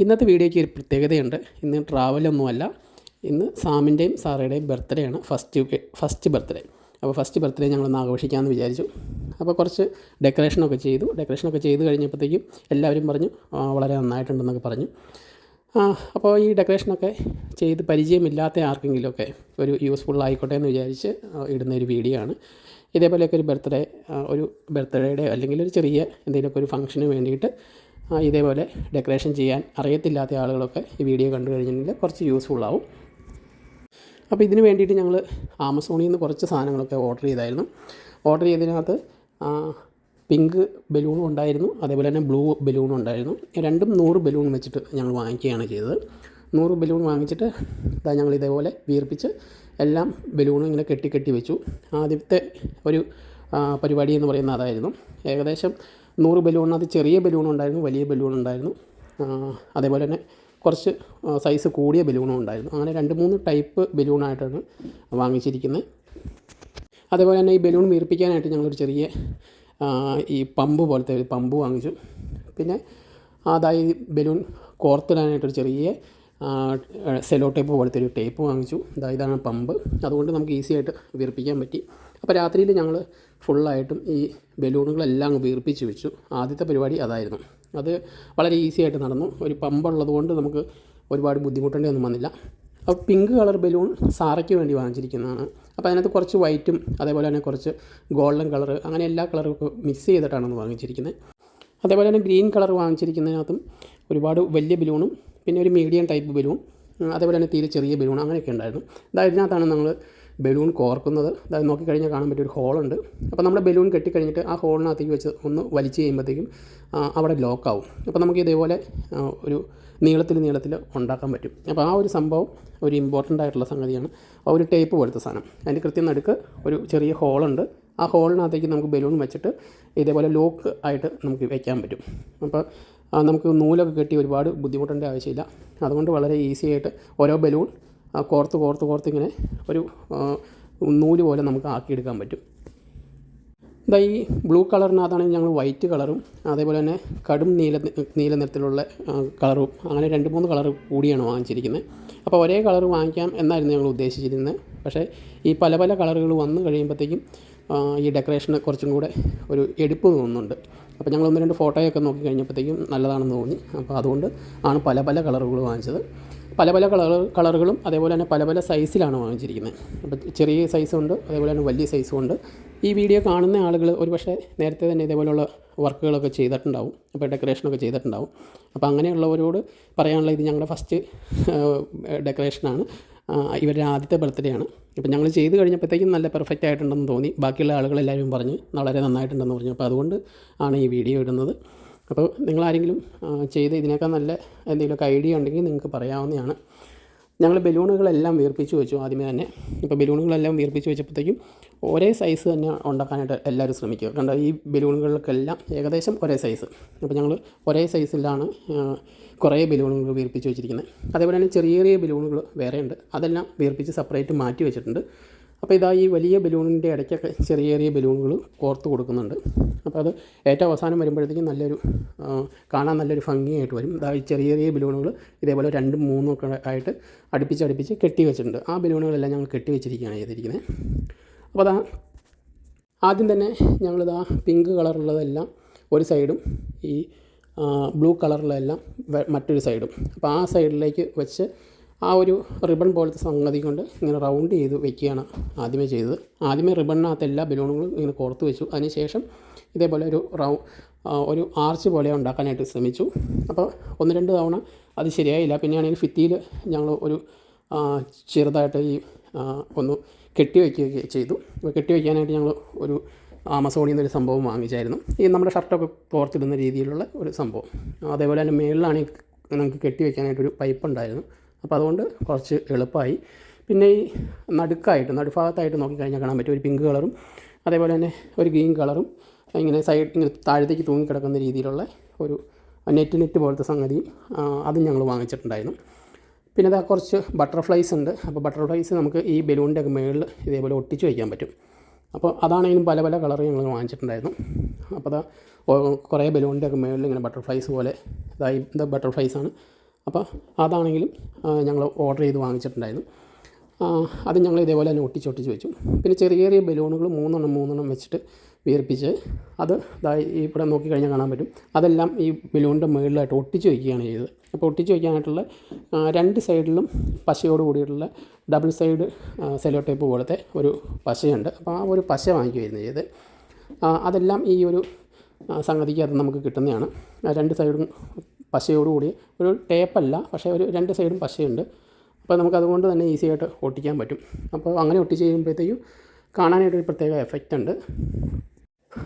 ഇന്നത്തെ വീഡിയോയ്ക്ക് ഒരു പ്രത്യേകതയുണ്ട്. ഇന്ന് ട്രാവലൊന്നുമല്ല, ഇന്ന് സാമിൻ്റെയും സാറയുടെയും ബർത്ത്ഡേ ആണ്. First birthday. അപ്പോൾ ഫസ്റ്റ് ബർത്ത്ഡേ ഞങ്ങളൊന്ന് ആഘോഷിക്കാമെന്ന് വിചാരിച്ചു. അപ്പോൾ കുറച്ച് ഡെക്കറേഷനൊക്കെ ചെയ്ത് കഴിഞ്ഞപ്പോഴത്തേക്കും എല്ലാവരും പറഞ്ഞു വളരെ നന്നായിട്ടുണ്ടെന്നൊക്കെ പറഞ്ഞു. അപ്പോൾ ഈ ഡെക്കറേഷനൊക്കെ ചെയ്ത് പരിചയമില്ലാത്ത ആർക്കെങ്കിലുമൊക്കെ ഒരു യൂസ്ഫുൾ ആയിക്കോട്ടെ എന്ന് വിചാരിച്ച് ഇടുന്ന ഒരു വീഡിയോ ആണ്. ഇതേപോലെയൊക്കെ ഒരു ബർത്ത്ഡേയുടെ അല്ലെങ്കിൽ ഒരു ചെറിയ എന്തെങ്കിലുമൊക്കെ ഒരു ഫംഗ്ഷന് വേണ്ടിയിട്ട് ഇതേപോലെ ഡെക്കറേഷൻ ചെയ്യാൻ അറിയത്തില്ലാത്ത ആളുകളൊക്കെ ഈ വീഡിയോ കണ്ടു കഴിഞ്ഞിട്ടുണ്ടെങ്കിൽ കുറച്ച് യൂസ്ഫുള്ളാവും. അപ്പോൾ ഇതിന് വേണ്ടിയിട്ട് ഞങ്ങൾ ആമസോണിൽ നിന്ന് കുറച്ച് സാധനങ്ങളൊക്കെ ഓർഡർ ചെയ്തതിനകത്ത് പിങ്ക് ബലൂണും ഉണ്ടായിരുന്നു, അതേപോലെ തന്നെ ബ്ലൂ ബലൂണും ഉണ്ടായിരുന്നു. രണ്ടും 100 ബലൂൺ വെച്ചിട്ട് ഞങ്ങൾ വാങ്ങിക്കുകയാണ് ചെയ്തത്. 100 ബലൂൺ വാങ്ങിച്ചിട്ട് ഞങ്ങൾ ഇതേപോലെ വീർപ്പിച്ച് എല്ലാം ബലൂണും ഇങ്ങനെ കെട്ടി വെച്ചു. ആദ്യത്തെ ഒരു പരിപാടി എന്ന് പറയുന്നത് അതായിരുന്നു. ഏകദേശം 100 ബലൂണിനകത്ത് ചെറിയ ബലൂണുണ്ടായിരുന്നു, വലിയ ബലൂണുണ്ടായിരുന്നു, അതേപോലെ തന്നെ കുറച്ച് സൈസ് കൂടിയ ബലൂണും ഉണ്ടായിരുന്നു. അങ്ങനെ 2-3 ടൈപ്പ് ബലൂണായിട്ടാണ് വാങ്ങിച്ചിരിക്കുന്നത്. അതേപോലെ തന്നെ ഈ ബലൂൺ വീർപ്പിക്കാനായിട്ട് ഞങ്ങളൊരു ചെറിയ ഈ പമ്പ് പോലത്തെ ഒരു പമ്പ് വാങ്ങിച്ചു. പിന്നെ അതായി ബലൂൺ കോർത്തിടാനായിട്ടൊരു ചെറിയ സെലോ ടേപ്പ് പോലത്തെ ഒരു ടേപ്പ് വാങ്ങിച്ചു. ഇതാണ് പമ്പ്. അതുകൊണ്ട് നമുക്ക് ഈസി ആയിട്ട് വീർപ്പിക്കാൻ പറ്റി. അപ്പോൾ രാത്രിയിൽ ഞങ്ങൾ ഫുള്ളായിട്ടും ഈ ബലൂണുകളെല്ലാം വീർപ്പിച്ച് വെച്ചു. ആദ്യത്തെ പരിപാടി അതായിരുന്നു. അത് വളരെ ഈസി ആയിട്ട് നടന്നു. ഒരു പമ്പുള്ളത് കൊണ്ട് നമുക്ക് ഒരുപാട് ബുദ്ധിമുട്ടേണ്ടി വന്നില്ല. അപ്പോൾ പിങ്ക് കളർ ബലൂൺ സാറയ്ക്ക് വേണ്ടി വാങ്ങിച്ചിരിക്കുന്നതാണ്. അപ്പോൾ അതിനകത്ത് കുറച്ച് വൈറ്റും അതേപോലെ തന്നെ കുറച്ച് ഗോൾഡൻ കളർ, അങ്ങനെ എല്ലാ കളറും മിക്സ് ചെയ്തിട്ടാണ് വാങ്ങിച്ചിരിക്കുന്നത്. അതേപോലെ തന്നെ ഗ്രീൻ കളർ വാങ്ങിച്ചിരിക്കുന്നതിനകത്തും ഒരുപാട് വലിയ ബലൂണും പിന്നെ ഒരു മീഡിയം ടൈപ്പ് ബലൂൺ, അതേപോലെ തന്നെ തീരെ ചെറിയ ബലൂൺ, അങ്ങനെയൊക്കെ ഉണ്ടായിരുന്നു. ഇതിനകത്താണ് നമ്മൾ ബലൂൺ കോർക്കുന്നത്. നോക്കിക്കഴിഞ്ഞാൽ കാണാൻ പറ്റിയ ഒരു ഹോളുണ്ട്. അപ്പോൾ നമ്മൾ ബലൂൺ കെട്ടിക്കഴിഞ്ഞിട്ട് ആ ഹോളിനകത്തേക്ക് വെച്ച് ഒന്ന് വലിച്ച് കഴിയുമ്പോഴത്തേക്കും അവിടെ ലോക്കാവും. അപ്പോൾ നമുക്ക് ഇതേപോലെ ഒരു നീളത്തിൽ ഉണ്ടാക്കാൻ പറ്റും. അപ്പോൾ ആ ഒരു സംഭവം ഒരു ഇമ്പോർട്ടൻ്റ് ആയിട്ടുള്ള സംഗതിയാണ്. ആ ഒരു ടേപ്പ് പോലത്തെ സാധനം, അതിൻ്റെ കൃത്യം നടുക്ക് ഒരു ചെറിയ ഹോളുണ്ട്. ആ ഹോളിനകത്തേക്ക് നമുക്ക് ബലൂൺ വെച്ചിട്ട് ഇതേപോലെ ലോക്ക് ആയിട്ട് നമുക്ക് വയ്ക്കാൻ പറ്റും. അപ്പോൾ നമുക്ക് നൂലൊക്കെ കെട്ടി ഒരുപാട് ബുദ്ധിമുട്ടേണ്ട ആവശ്യമില്ല. അതുകൊണ്ട് വളരെ ഈസി ആയിട്ട് ഓരോ ബലൂൺ കോർത്ത് ഇങ്ങനെ ഒരു നൂല് പോലെ നമുക്ക് ആക്കിയെടുക്കാൻ പറ്റും. ഈ ബ്ലൂ കളറിനകത്താണെങ്കിൽ ഞങ്ങൾ വൈറ്റ് കളറും അതേപോലെ തന്നെ കടും നീല നിറത്തിലുള്ള കളറും, അങ്ങനെ 2-3 കളർ കൂടിയാണ് വാങ്ങിച്ചിരിക്കുന്നത്. അപ്പോൾ ഒരേ കളർ വാങ്ങിക്കാം എന്നായിരുന്നു ഞങ്ങൾ ഉദ്ദേശിച്ചിരുന്നത്. പക്ഷേ ഈ പല കളറുകൾ വന്നു കഴിയുമ്പോഴത്തേക്കും ഈ ഡെക്കറേഷന് കുറച്ചും കൂടെ ഒരു എടുപ്പ് തോന്നുന്നുണ്ട്. അപ്പോൾ ഞങ്ങൾ 1-2 ഫോട്ടോയൊക്കെ നോക്കി കഴിഞ്ഞപ്പോഴത്തേക്കും നല്ലതാണെന്ന് തോന്നി. അപ്പോൾ അതുകൊണ്ട് ആണ് പല കളറുകൾ വാങ്ങിച്ചത്. പല കളറുകളും അതേപോലെ തന്നെ പല സൈസിലാണ് വാങ്ങിച്ചിരിക്കുന്നത്. അപ്പോൾ ചെറിയ സൈസുണ്ട്, അതേപോലെ തന്നെ വലിയ സൈസും ഉണ്ട്. ഈ വീഡിയോ കാണുന്ന ആളുകൾ ഒരുപക്ഷെ നേരത്തെ തന്നെ ഇതേപോലെയുള്ള വർക്കുകളൊക്കെ ചെയ്തിട്ടുണ്ടാവും, അപ്പോൾ ഡെക്കറേഷനൊക്കെ ചെയ്തിട്ടുണ്ടാവും. അപ്പോൾ അങ്ങനെയുള്ളവരോട് പറയാനുള്ള, ഇത് ഞങ്ങളുടെ ഫസ്റ്റ് ഡെക്കറേഷനാണ്, ഇവരുടെ ആദ്യത്തെ ബർത്ത്ഡേ ആണ്. അപ്പോൾ ഞങ്ങൾ ചെയ്ത് കഴിഞ്ഞപ്പോഴത്തേക്കും നല്ല പെർഫെക്റ്റ് ആയിട്ടുണ്ടെന്ന് തോന്നി. ബാക്കിയുള്ള ആളുകളെല്ലാവരും പറഞ്ഞു വളരെ നന്നായിട്ടുണ്ടെന്ന് പറഞ്ഞു. അപ്പോൾ അതുകൊണ്ട് ആണ് ഈ വീഡിയോ ഇടുന്നത്. അപ്പോൾ നിങ്ങളാരെങ്കിലും ചെയ്ത് ഇതിനേക്കാൾ നല്ല എന്തെങ്കിലുമൊക്കെ ഐഡിയ ഉണ്ടെങ്കിൽ നിങ്ങൾക്ക് പറയാവുന്നതാണ്. ഞങ്ങൾ ബലൂണുകളെല്ലാം വീർപ്പിച്ച് വെച്ചു ആദ്യമേ തന്നെ. ഇപ്പോൾ ബലൂണുകളെല്ലാം വീർപ്പിച്ച് വെച്ചപ്പോഴത്തേക്കും ഒരേ സൈസ് തന്നെ ഉണ്ടാക്കാനായിട്ട് എല്ലാവരും ശ്രമിക്കുക. കണ്ടോ, ഈ ബലൂണുകൾക്കെല്ലാം ഏകദേശം ഒരേ സൈസ്. അപ്പോൾ ഞങ്ങൾ ഒരേ സൈസിലാണ് കുറേ ബലൂണുകൾ വീർപ്പിച്ച് വെച്ചിരിക്കുന്നത്. അതേപോലെ തന്നെ ചെറിയ ബലൂണുകൾ വേറെ ഉണ്ട്, അതെല്ലാം വീർപ്പിച്ച് സെപ്പറേറ്റ് മാറ്റി വെച്ചിട്ടുണ്ട്. അപ്പോൾ ഈ വലിയ ബലൂണിൻ്റെ ഇടയ്ക്കൊക്കെ ചെറിയ ബലൂണുകൾ കോർത്ത് കൊടുക്കുന്നുണ്ട്. അപ്പോൾ അത് ഏറ്റവും അവസാനം വരുമ്പോഴത്തേക്കും കാണാൻ നല്ലൊരു ഭംഗിയായിട്ട് വരും. ഈ ചെറിയ ബലൂണുകൾ ഇതേപോലെ 2-3 ഒക്കെ ആയിട്ട് അടുപ്പിച്ച് കെട്ടി വെച്ചിട്ടുണ്ട്. ആ ബലൂണുകളെല്ലാം ഞങ്ങൾ കെട്ടി വെച്ചിരിക്കുകയാണ് ചെയ്തിരിക്കുന്നത്. അപ്പോൾ ആദ്യം തന്നെ പിങ്ക് കളറുള്ളതെല്ലാം ഒരു സൈഡും ഈ ബ്ലൂ കളറുള്ളതെല്ലാം മറ്റൊരു സൈഡും, അപ്പോൾ ആ സൈഡിലേക്ക് വെച്ച് ആ ഒരു റിബൺ പോലത്തെ സംഗതി കൊണ്ട് ഇങ്ങനെ റൗണ്ട് ചെയ്ത് വെക്കുകയാണ് ആദ്യമേ ചെയ്തത്. ആദ്യമേ റിബണിനകത്ത് എല്ലാ ബലൂണുകളും ഇങ്ങനെ കോർത്ത് വെച്ചു. അതിനുശേഷം ഇതേപോലെ ഒരു ആർച്ച് പോലെ ഉണ്ടാക്കാനായിട്ട് ശ്രമിച്ചു. അപ്പോൾ 1-2 തവണ അത് ശരിയായില്ല. പിന്നെയാണെങ്കിൽ ഭിത്തിയിൽ ഞങ്ങൾ ഒരു ചെറുതായിട്ട് ഒന്ന് കെട്ടി വയ്ക്കുകയൊക്കെ ചെയ്തു. കെട്ടി വയ്ക്കാനായിട്ട് ഞങ്ങൾ ഒരു ആമസോണിൽ നിന്നൊരു സംഭവം വാങ്ങിച്ചായിരുന്നു. ഈ നമ്മുടെ ഷർട്ടൊക്കെ കോർത്തിടുന്ന രീതിയിലുള്ള ഒരു സംഭവം. അതേപോലെ തന്നെ മേളിലാണെങ്കിൽ നമുക്ക് കെട്ടി വയ്ക്കാനായിട്ടൊരു പൈപ്പ് ഉണ്ടായിരുന്നു. അപ്പോൾ അതുകൊണ്ട് കുറച്ച് എളുപ്പമായി. പിന്നെ ഈ നടുഭാഗത്തായിട്ട് നോക്കിക്കഴിഞ്ഞാൽ കാണാൻ പറ്റും ഒരു പിങ്ക് കളറും അതേപോലെ തന്നെ ഒരു ഗ്രീൻ കളറും ഇങ്ങനെ താഴത്തേക്ക് തൂങ്ങിക്കിടക്കുന്ന രീതിയിലുള്ള ഒരു നെറ്റ് പോലത്തെ സംഗതിയും അതും ഞങ്ങൾ വാങ്ങിച്ചിട്ടുണ്ടായിരുന്നു. പിന്നെ കുറച്ച് ബട്ടർഫ്ലൈസ് ഉണ്ട്. അപ്പോൾ ബട്ടർഫ്ലൈസ് നമുക്ക് ഈ ബലൂണിൻ്റെ ഒക്കെ മുകളിൽ ഇതേപോലെ ഒട്ടിച്ച് വയ്ക്കാൻ പറ്റും. അപ്പോൾ അതാണെങ്കിലും പല കളർ ഞങ്ങൾ വാങ്ങിച്ചിട്ടുണ്ടായിരുന്നു. അപ്പോൾ കുറേ ബലൂണിൻ്റെ ഒക്കെ മുകളിൽ ഇങ്ങനെ ബട്ടർഫ്ലൈസ് പോലെ ബട്ടർഫ്ലൈസാണ്. അപ്പോൾ അതാണെങ്കിലും ഞങ്ങൾ ഓർഡർ ചെയ്ത് വാങ്ങിച്ചിട്ടുണ്ടായിരുന്നു. അത് ഞങ്ങൾ ഇതേപോലെ തന്നെ ഒട്ടിച്ച് വെച്ചു. പിന്നെ ചെറിയ ചെറിയ ബലൂണുകൾ മൂന്നെണ്ണം വെച്ചിട്ട് വീർപ്പിച്ച് അത് ഇവിടെ നോക്കിക്കഴിഞ്ഞാൽ കാണാൻ പറ്റും. അതെല്ലാം ഈ ബലൂണിൻ്റെ മുകളിലായിട്ട് ഒട്ടിച്ച് വയ്ക്കുകയാണ് ചെയ്തത്. അപ്പോൾ ഒട്ടിച്ച് വയ്ക്കാനായിട്ടുള്ള 2 സൈഡിലും പശയോട് കൂടിയിട്ടുള്ള ഡബിൾ സൈഡ് സെല്ലോ ടേപ്പ് പോലത്തെ ഒരു പശയുണ്ട്. അപ്പോൾ ആ ഒരു പശ വാങ്ങിക്കുകയായിരുന്നു ചെയ്തത്. അതെല്ലാം ഈ ഒരു സംഗതിക്ക് അത് നമുക്ക് കിട്ടുന്നതാണ്. 2 സൈഡും പശയോടുകൂടി ഒരു ടേപ്പല്ല, പക്ഷേ ഒരു 2 സൈഡും പശയുണ്ട്. അപ്പോൾ നമുക്കതുകൊണ്ട് തന്നെ ഈസി ആയിട്ട് ഒട്ടിക്കാൻ പറ്റും. അപ്പോൾ അങ്ങനെ ഒട്ടിച്ച് കഴിയുമ്പോഴത്തേക്കും കാണാനായിട്ടൊരു പ്രത്യേക എഫക്റ്റ് ഉണ്ട്.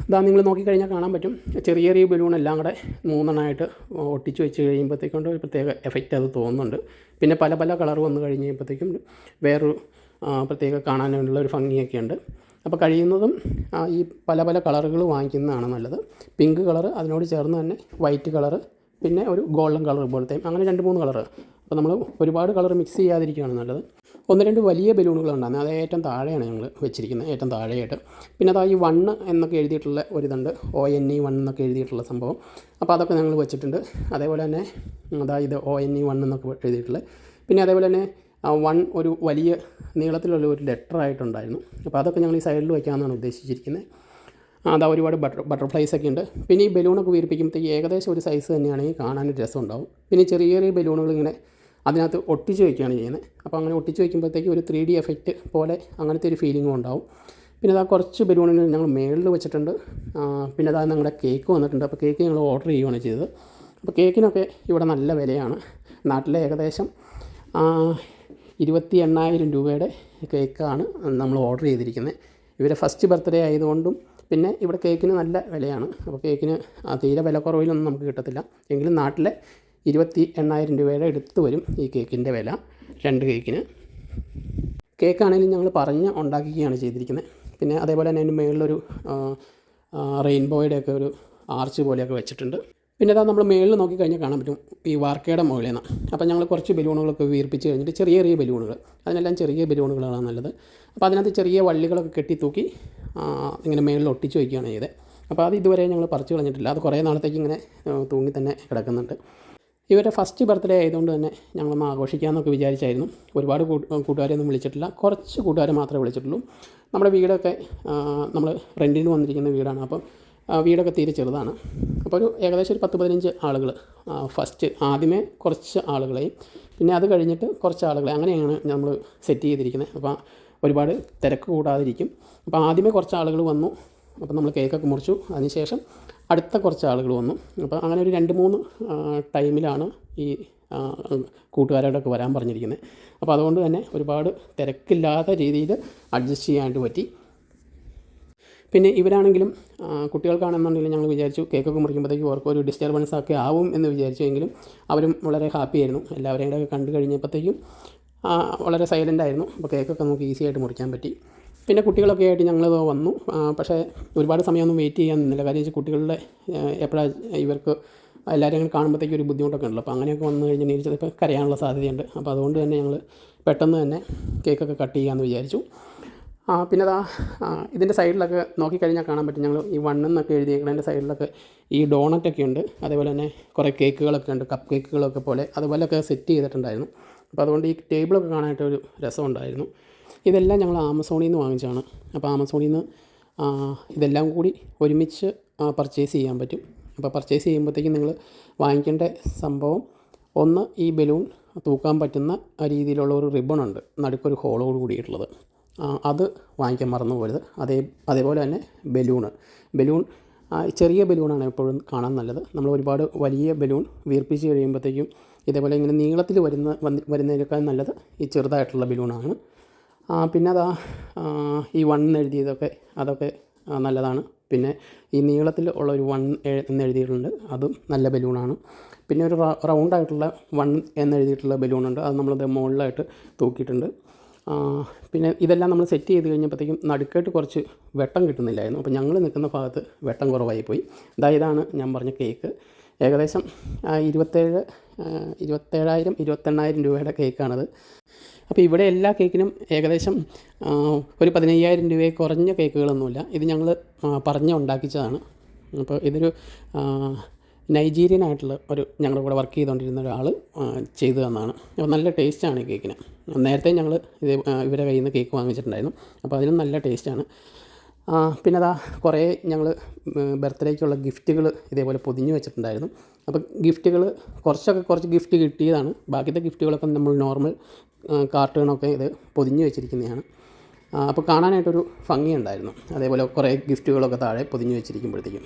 ഇതാ നിങ്ങൾ നോക്കിക്കഴിഞ്ഞാൽ കാണാൻ പറ്റും. ചെറിയ ചെറിയ ബലൂൺ എല്ലാം കൂടെ 3 ഒട്ടിച്ച് വെച്ച് കഴിയുമ്പോഴത്തേക്കൊണ്ട് ഒരു പ്രത്യേക എഫക്റ്റ് അത് തോന്നുന്നുണ്ട്. പിന്നെ പല പല കളർ വന്ന് കഴിഞ്ഞ് കഴിയുമ്പോഴത്തേക്കും വേറൊരു പ്രത്യേക കാണാനുള്ള ഒരു ഭംഗിയൊക്കെ ഉണ്ട്. അപ്പോൾ കഴിയുന്നതും ഈ പല പല കളറുകൾ വാങ്ങിക്കുന്നതാണ് നല്ലത്. പിങ്ക് കളറ്, അതിനോട് ചേർന്ന് തന്നെ വൈറ്റ് കളറ്, പിന്നെ ഒരു ഗോൾഡൻ കളർ പോലത്തെ, അങ്ങനെ 2-3 കളറ്. അപ്പോൾ നമ്മൾ ഒരുപാട് കളർ മിക്സ് ചെയ്യാതിരിക്കുകയാണ് നല്ലത്. 1-2 വലിയ ബലൂണുകളുണ്ടായിരുന്നു. അത് ഏറ്റവും താഴെയാണ് ഞങ്ങൾ വെച്ചിരിക്കുന്നത്, ഏറ്റവും താഴെയായിട്ട്. പിന്നെ അതാ ഈ 1 എന്നൊക്കെ എഴുതിയിട്ടുള്ള ഒരിതുണ്ട്, ONE1 എന്നൊക്കെ എഴുതിയിട്ടുള്ള സംഭവം. അപ്പോൾ അതൊക്കെ ഞങ്ങൾ വെച്ചിട്ടുണ്ട്. അതേപോലെ തന്നെ അതായത് ONE1 എന്നൊക്കെ എഴുതിയിട്ടുള്ളത്. പിന്നെ അതേപോലെ തന്നെ 1 ഒരു വലിയ നീളത്തിലുള്ള ഒരു ലെറ്ററായിട്ടുണ്ടായിരുന്നു. അപ്പോൾ അതൊക്കെ ഞങ്ങൾ ഈ സൈഡിൽ വയ്ക്കാമെന്നാണ് ഉദ്ദേശിച്ചിരിക്കുന്നത്. അതാ ഒരുപാട് ബട്ടർഫ്ലൈസ് ഒക്കെ ഉണ്ട്. പിന്നെ ഈ ബലൂണൊക്കെ വീർപ്പിക്കുമ്പോഴത്തേക്ക് ഏകദേശം ഒരു സൈസ് തന്നെയാണെങ്കിൽ കാണാനൊരു രസം ഉണ്ടാവും. പിന്നെ ചെറിയ ചെറിയ ബലൂണുകൾ ഇങ്ങനെ അതിനകത്ത് ഒട്ടിച്ച് വയ്ക്കുകയാണ് ചെയ്യുന്നത്. അപ്പോൾ അങ്ങനെ ഒട്ടിച്ച് വയ്ക്കുമ്പോഴത്തേക്ക് ഒരു 3D എഫക്റ്റ് പോലെ അങ്ങനത്തെ ഒരു ഫീലിങ്ങും ഉണ്ടാവും. പിന്നെ അതാ കുറച്ച് ബലൂണുകൾ ഞങ്ങൾ മേളിൽ വെച്ചിട്ടുണ്ട്. പിന്നെ അതാ ഞങ്ങളുടെ കേക്ക് വന്നിട്ടുണ്ട്. അപ്പോൾ കേക്ക് ഞങ്ങൾ ഓർഡർ ചെയ്യുകയാണ് ചെയ്തത്. അപ്പോൾ കേക്കിനൊക്കെ ഇവിടെ നല്ല വിലയാണ്. നാട്ടിലെ ഏകദേശം 28,000 രൂപയുടെ കേക്കാണ് നമ്മൾ ഓർഡർ ചെയ്തിരിക്കുന്നത്. ഇവരെ ഫസ്റ്റ് ബർത്ത്ഡേ ആയതുകൊണ്ടും പിന്നെ ഇവിടെ കേക്കിന് നല്ല വിലയാണ്. അപ്പോൾ കേക്കിന് തീരെ വില കുറവിലൊന്നും നമുക്ക് കിട്ടത്തില്ല. എങ്കിലും നാട്ടിലെ 28,000 രൂപയുടെ അടുത്ത് വരും ഈ കേക്കിൻ്റെ വില 2 കേക്കിന്. കേക്കാണെങ്കിലും ഞങ്ങൾ പറഞ്ഞ് ഉണ്ടാക്കുകയാണ് ചെയ്തിരിക്കുന്നത്. പിന്നെ അതേപോലെ തന്നെ അതിന് മുകളിലൊരു റെയിൻബോയുടെയൊക്കെ ഒരു ആർച്ച് പോലെയൊക്കെ വെച്ചിട്ടുണ്ട്. പിന്നെ അതാ നമ്മൾ മേളിൽ നോക്കിക്കഴിഞ്ഞാൽ കാണാൻ പറ്റും ഈ വാർക്കയുടെ മുകളിൽ നിന്ന്. അപ്പോൾ ഞങ്ങൾ കുറച്ച് ബലൂണുകളൊക്കെ വീർപ്പിച്ച് കഴിഞ്ഞിട്ട് ചെറിയ ചെറിയ ബലൂണുകൾ, അതിനെല്ലാം ചെറിയ ബലൂണുകളാണ് നല്ലത്. അപ്പോൾ അതിനകത്ത് ചെറിയ വള്ളികളൊക്കെ കെട്ടി തൂക്കി ഇങ്ങനെ മേളിൽ ഒട്ടിച്ച് വയ്ക്കുകയാണ് ചെയ്തത്. അപ്പോൾ അത് ഇതുവരെ ഞങ്ങൾ പറിച്ച് കളഞ്ഞിട്ടില്ല. അത് കുറേ നാളത്തേക്ക് ഇങ്ങനെ തൂങ്ങി തന്നെ കിടക്കുന്നുണ്ട്. ഇവരുടെ ഫസ്റ്റ് ബർത്ത്ഡേ ആയതുകൊണ്ട് തന്നെ ഞങ്ങളൊന്ന് ആഘോഷിക്കാമെന്നൊക്കെ വിചാരിച്ചായിരുന്നു. ഒരുപാട് കൂട്ടുകാരെയൊന്നും വിളിച്ചിട്ടില്ല, കുറച്ച് കൂട്ടുകാരെ മാത്രമേ വിളിച്ചിട്ടുള്ളൂ. നമ്മുടെ വീടൊക്കെ നമ്മൾ റെൻറ്റിന് വന്നിരിക്കുന്ന വീടാണ്. അപ്പോൾ വീടൊക്കെ തീരെ ചെറുതാണ്. അപ്പോൾ ഒരു ഏകദേശം ഒരു 10-15 ആളുകൾ ഫസ്റ്റ് ആദ്യമേ കുറച്ച് ആളുകളെയും പിന്നെ അത് കഴിഞ്ഞിട്ട് കുറച്ച് ആളുകളെ, അങ്ങനെയാണ് നമ്മൾ സെറ്റ് ചെയ്തിരിക്കുന്നത്. അപ്പോൾ ഒരുപാട് തിരക്ക് കൂടാതിരിക്കും. അപ്പോൾ ആദ്യമേ കുറച്ച് ആളുകൾ വന്നു. അപ്പോൾ നമ്മൾ കേക്കൊക്കെ മുറിച്ചു. അതിനുശേഷം അടുത്ത കുറച്ച് ആളുകൾ വന്നു. അപ്പോൾ അങ്ങനെ ഒരു 2-3 ടൈമിലാണ് ഈ കൂട്ടുകാരോടൊക്കെ വരാൻ പറഞ്ഞിരിക്കുന്നത്. അപ്പോൾ അതുകൊണ്ട് തന്നെ ഒരുപാട് തിരക്കില്ലാത്ത രീതിയിൽ അഡ്ജസ്റ്റ് ചെയ്യാനായിട്ട് പറ്റി. പിന്നെ ഇവരാണെങ്കിലും കുട്ടികൾക്കാണെന്നുണ്ടെങ്കിലും ഞങ്ങൾ വിചാരിച്ചു കേക്കൊക്കെ മുറിക്കുമ്പോഴത്തേക്കും അവർക്കൊരു ഡിസ്റ്റർബൻസ് ഒക്കെ ആവും എന്ന് വിചാരിച്ചെങ്കിലും അവരും വളരെ ഹാപ്പി ആയിരുന്നു. എല്ലാവരെയും കൂടെ കണ്ടു കഴിഞ്ഞപ്പോഴത്തേക്കും വളരെ സൈലൻ്റ് ആയിരുന്നു. അപ്പോൾ കേക്കൊക്കെ നമുക്ക് ഈസി ആയിട്ട് മുറിക്കാൻ പറ്റി. പിന്നെ കുട്ടികളൊക്കെ ആയിട്ട് ഞങ്ങൾ വന്നു. പക്ഷേ ഒരുപാട് സമയമൊന്നും വെയിറ്റ് ചെയ്യാൻ നിന്നില്ല. കാര്യം വെച്ചാൽ കുട്ടികളുടെ എപ്പോഴാണ് ഇവർക്ക് എല്ലാവരും അങ്ങനെ കാണുമ്പോഴത്തേക്കും ഒരു ബുദ്ധിമുട്ടൊക്കെ ഉണ്ടല്ലോ. അപ്പോൾ അങ്ങനെയൊക്കെ വന്നു കഴിഞ്ഞാൽ ചിലപ്പോൾ കരയാനുള്ള സാധ്യതയുണ്ട്. അപ്പോൾ അതുകൊണ്ട് തന്നെ ഞങ്ങൾ പെട്ടെന്ന് തന്നെ കേക്കൊക്കെ കട്ട് ചെയ്യാമെന്ന് വിചാരിച്ചു. പിന്നെ ഇതിൻ്റെ സൈഡിലൊക്കെ നോക്കിക്കഴിഞ്ഞാൽ കാണാൻ പറ്റും. ഞങ്ങൾ ഈ 1 എന്നൊക്കെ എഴുതിയേക്കുന്നതിൻ്റെ സൈഡിലൊക്കെ ഈ ഡോണറ്റൊക്കെ ഉണ്ട്. അതേപോലെ തന്നെ കുറേ കേക്കുകളൊക്കെ ഉണ്ട്, കപ്പ് കേക്കുകളൊക്കെ പോലെ അതുപോലെയൊക്കെ സെറ്റ് ചെയ്തിട്ടുണ്ടായിരുന്നു. അപ്പോൾ അതുകൊണ്ട് ഈ ടേബിളൊക്കെ കാണാനായിട്ട് ഒരു രസമുണ്ടായിരുന്നു. ഇതെല്ലാം ഞങ്ങൾ ആമസോണിൽ നിന്ന് വാങ്ങിച്ചതാണ്. അപ്പോൾ ആമസോണിൽ നിന്ന് ഇതെല്ലാം കൂടി ഒരുമിച്ച് പർച്ചേസ് ചെയ്യാൻ പറ്റും. അപ്പോൾ പർച്ചേസ് ചെയ്യുമ്പോഴത്തേക്കും നിങ്ങൾ വാങ്ങിക്കേണ്ട സംഭവം, ഒന്ന് ഈ ബലൂൺ തൂക്കാൻ പറ്റുന്ന രീതിയിലുള്ള ഒരു റിബണുണ്ട്, നടുക്കൊരു ഹോളോട് കൂടിയിട്ടുള്ളത്. അത് വാങ്ങിക്കാൻ മറന്നു പോകരുത്. അതേപോലെ തന്നെ ബലൂൺ ചെറിയ ബലൂണാണ് എപ്പോഴും കാണാൻ നല്ലത്. നമ്മൾ ഒരുപാട് വലിയ ബലൂൺ വീർപ്പിച്ച് കഴിയുമ്പോഴത്തേക്കും ഇതേപോലെ ഇങ്ങനെ നീളത്തിൽ വരുന്നതിനേക്കാൾ നല്ലത് ഈ ചെറുതായിട്ടുള്ള ബലൂണാണ്. പിന്നെ ഈ 1 എഴുതിയതൊക്കെ അതൊക്കെ നല്ലതാണ്. പിന്നെ ഈ നീളത്തിൽ ഉള്ള ഒരു 1 എന്ന് എഴുതിയിട്ടുണ്ട്, അതും നല്ല ബലൂണാണ്. പിന്നെ ഒരു റൗണ്ടായിട്ടുള്ള 1 എന്നെഴുതിയിട്ടുള്ള ബലൂണുണ്ട്, അത് നമ്മളത് മുകളിലായിട്ട് തൂക്കിയിട്ടുണ്ട്. പിന്നെ ഇതെല്ലാം നമ്മൾ സെറ്റ് ചെയ്ത് കഴിഞ്ഞപ്പോഴത്തേക്കും നടുക്കായിട്ട് കുറച്ച് വെട്ടം കിട്ടുന്നില്ലായിരുന്നു. അപ്പോൾ ഞങ്ങൾ നിൽക്കുന്ന ഭാഗത്ത് വെട്ടം കുറവായിപ്പോയി. ഇതാണ് ഞാൻ പറഞ്ഞ കേക്ക്. ഏകദേശം 28,000 രൂപയുടെ കേക്കാണത്. അപ്പോൾ ഇവിടെ എല്ലാ കേക്കിനും ഏകദേശം ഒരു 15,000 രൂപയെ കുറഞ്ഞ കേക്കുകളൊന്നുമില്ല. ഇത് ഞങ്ങൾ പറഞ്ഞ് ഉണ്ടാക്കിച്ചതാണ്. അപ്പോൾ ഇതൊരു നൈജീരിയൻ ആയിട്ടുള്ള ഞങ്ങളുടെ കൂടെ വർക്ക് ചെയ്തുകൊണ്ടിരുന്ന ഒരാൾ ചെയ്തു തന്നതാണ്. അപ്പോൾ നല്ല ടേസ്റ്റാണ് ഈ കേക്കിന്. നേരത്തെ ഞങ്ങൾ ഇവരെ കയ്യിൽ നിന്ന് കേക്ക് വാങ്ങിച്ചിട്ടുണ്ടായിരുന്നു. അപ്പോൾ അതിനും നല്ല ടേസ്റ്റാണ്. പിന്നെ കുറേ ഞങ്ങൾ ബർത്ത്ഡേക്കുള്ള ഗിഫ്റ്റുകൾ ഇതേപോലെ പൊതിഞ്ഞ് വെച്ചിട്ടുണ്ടായിരുന്നു. അപ്പോൾ കുറച്ച് ഗിഫ്റ്റ് കിട്ടിയതാണ്. ബാക്കിയത്തെ ഗിഫ്റ്റുകളൊക്കെ നമ്മൾ നോർമൽ കാർട്ടൂണൊക്കെ ഇത് പൊതിഞ്ഞ് വെച്ചിരിക്കുന്നതാണ്. അപ്പോൾ കാണാനായിട്ടൊരു ഭംഗിയുണ്ടായിരുന്നു. അതേപോലെ കുറേ ഗിഫ്റ്റുകളൊക്കെ താഴെ പൊതിഞ്ഞ് വെച്ചിരിക്കുമ്പോഴത്തേക്കും.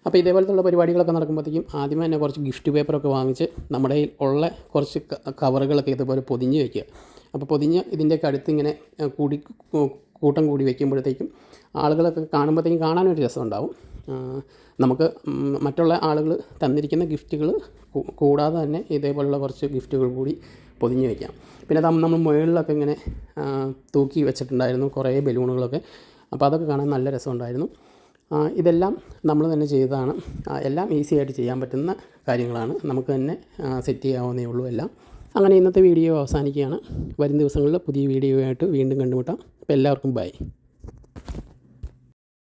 അപ്പോൾ ഇതേപോലത്തുള്ള പരിപാടികളൊക്കെ നടക്കുമ്പോഴത്തേക്കും ആദ്യമേ തന്നെ കുറച്ച് ഗിഫ്റ്റ് പേപ്പറൊക്കെ വാങ്ങിച്ച് നമ്മുടെ കയ്യിൽ ഉള്ള കുറച്ച് കവറുകളൊക്കെ ഇതുപോലെ പൊതിഞ്ഞ് വയ്ക്കുക. അപ്പോൾ പൊതിഞ്ഞ് ഇതിൻ്റെയൊക്കെ അടുത്ത് ഇങ്ങനെ കൂട്ടം കൂടി വയ്ക്കുമ്പോഴത്തേക്കും ആളുകളൊക്കെ കാണുമ്പോഴത്തേക്കും കാണാനൊരു രസമുണ്ടാവും. നമുക്ക് മറ്റുള്ള ആളുകൾ തന്നിരിക്കുന്ന ഗിഫ്റ്റുകൾ കൂടാതെ തന്നെ ഇതേപോലുള്ള കുറച്ച് ഗിഫ്റ്റുകൾ കൂടി പൊതിഞ്ഞ് വയ്ക്കാം. പിന്നെ നമ്മൾ മുകളിലൊക്കെ ഇങ്ങനെ തൂക്കി വെച്ചിട്ടുണ്ടായിരുന്നു കുറേ ബലൂണുകളൊക്കെ. അപ്പോൾ അതൊക്കെ കാണാൻ നല്ല രസമുണ്ടായിരുന്നു. ഇതെല്ലാം നമ്മൾ തന്നെ ചെയ്തതാണ്. എല്ലാം ഈസി ആയിട്ട് ചെയ്യാൻ പറ്റുന്ന കാര്യങ്ങളാണ്. നമുക്ക് തന്നെ സെറ്റ് ചെയ്യാവുന്നേ ഉള്ളൂ എല്ലാം. അങ്ങനെ ഇന്നത്തെ വീഡിയോ അവസാനിക്കുകയാണ്. വരും ദിവസങ്ങളിൽ പുതിയ വീഡിയോ ആയിട്ട് വീണ്ടും കണ്ടുമുട്ടാം. അപ്പോൾ എല്ലാവർക്കും ബൈ.